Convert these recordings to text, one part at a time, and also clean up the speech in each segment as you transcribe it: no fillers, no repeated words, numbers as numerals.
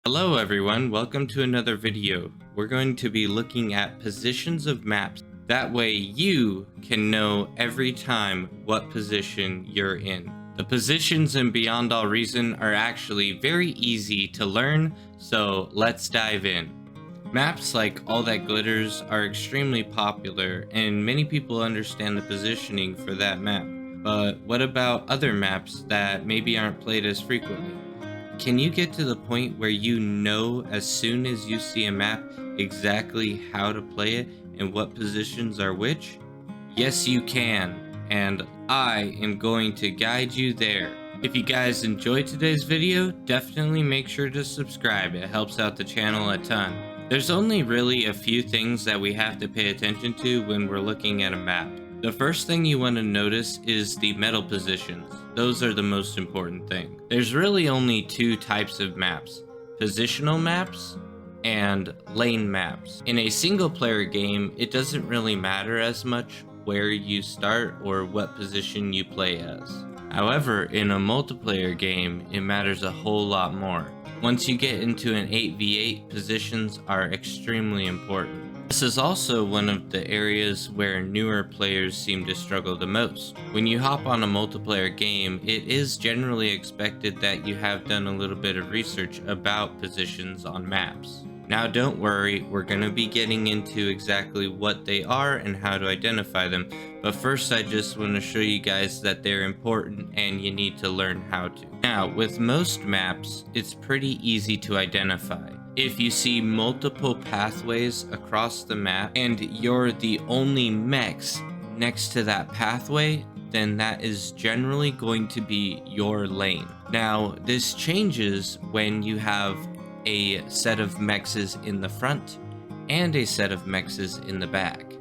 Hello everyone, welcome to another video. We're going to be looking at positions of maps. That way you can know every time what position you're in. The positions in Beyond All Reason are actually very easy to learn, so let's dive in. Maps like All That Glitters are extremely popular and many people understand the positioning for that map. But what about other maps that maybe aren't played as frequently? Can you get to the point where you know as soon as you see a map exactly how to play it and what positions are which? Yes, you can, and I am going to guide you there. If you guys enjoyed today's video, definitely make sure to subscribe. It helps out the channel a ton. There's only really a few things that we have to pay attention to when we're looking at a map. The first thing you want to notice is the metal positions. Those are the most important thing. There's really only two types of maps: positional maps and lane maps. In a single player game, it doesn't really matter as much where you start or what position you play as. However, in a multiplayer game, it matters a whole lot more. Once you get into an 8v8, positions are extremely important. This is also one of the areas where newer players seem to struggle the most. When you hop on a multiplayer game, it is generally expected that you have done a little bit of research about positions on maps. Now don't worry, we're going to be getting into exactly what they are and how to identify them, but first I just want to show you guys that they're important and you need to learn how to. Now, with most maps, it's pretty easy to identify. If you see multiple pathways across the map and you're the only mechs next to that pathway, then that is generally going to be your lane. Now, this changes when you have a set of mechs in the front and a set of mechs in the back.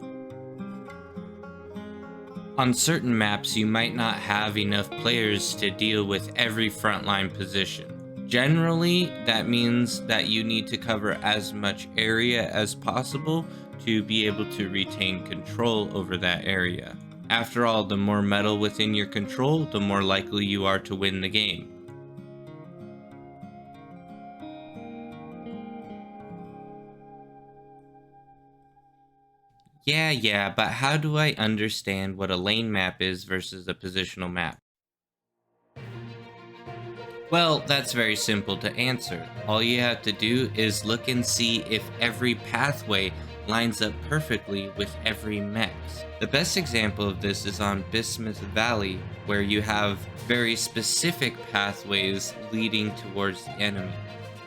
On certain maps, you might not have enough players to deal with every frontline position. Generally, that means that you need to cover as much area as possible to be able to retain control over that area. After all, the more metal within your control, the more likely you are to win the game. Yeah, but how do I understand what a lane map is versus a positional map? Well, that's very simple to answer. All you have to do is look and see if every pathway lines up perfectly with every mech. The best example of this is on Bismuth Valley, where you have very specific pathways leading towards the enemy.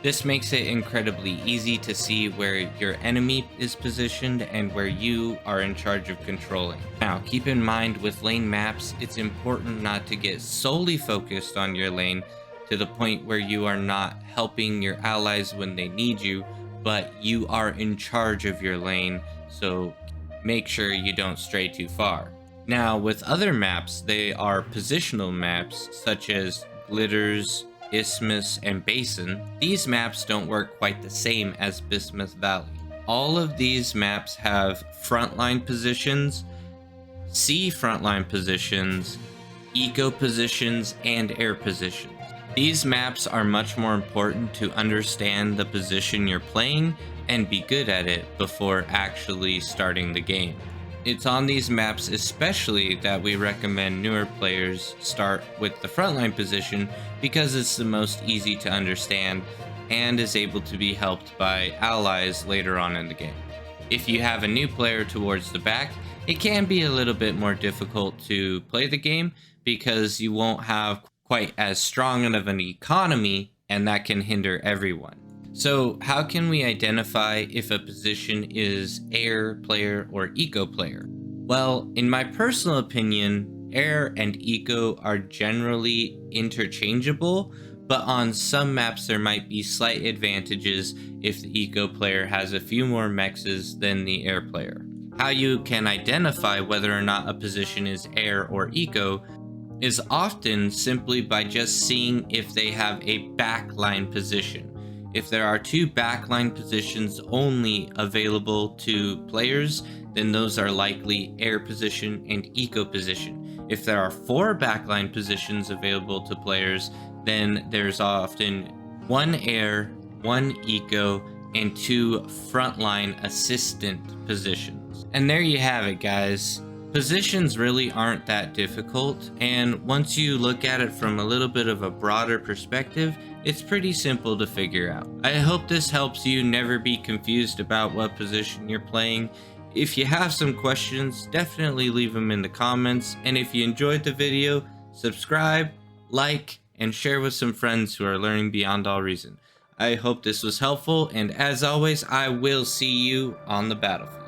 This makes it incredibly easy to see where your enemy is positioned and where you are in charge of controlling. Now, keep in mind with lane maps, it's important not to get solely focused on your lane to the point where you are not helping your allies when they need you, but you are in charge of your lane, so make sure you don't stray too far. Now, with other maps, they are positional maps such as Glitters, Isthmus, and Basin. These maps don't work quite the same as Bismuth Valley. All of these maps have frontline positions, sea frontline positions, eco positions, and air positions. These maps are much more important to understand the position you're playing and be good at it before actually starting the game. It's on these maps especially that we recommend newer players start with the frontline position because it's the most easy to understand and is able to be helped by allies later on in the game. If you have a new player towards the back, it can be a little bit more difficult to play the game because you won't have quite as strong of an economy, and that can hinder everyone. So how can we identify if a position is air player or eco player? Well, in my personal opinion, air and eco are generally interchangeable, but on some maps there might be slight advantages if the eco player has a few more mechs than the air player. How you can identify whether or not a position is air or eco is often simply by just seeing if they have a backline position. If there are two backline positions only available to players, then those are likely air position and eco position. If there are four backline positions available to players, then there's often one air, 1 eco, and 2 frontline assistant positions. And there you have it, guys. Positions really aren't that difficult, and once you look at it from a little bit of a broader perspective, it's pretty simple to figure out. I hope this helps you never be confused about what position you're playing. If you have some questions, definitely leave them in the comments, and if you enjoyed the video, subscribe, like, and share with some friends who are learning beyond all reason. I hope this was helpful, and as always, I will see you on the battlefield.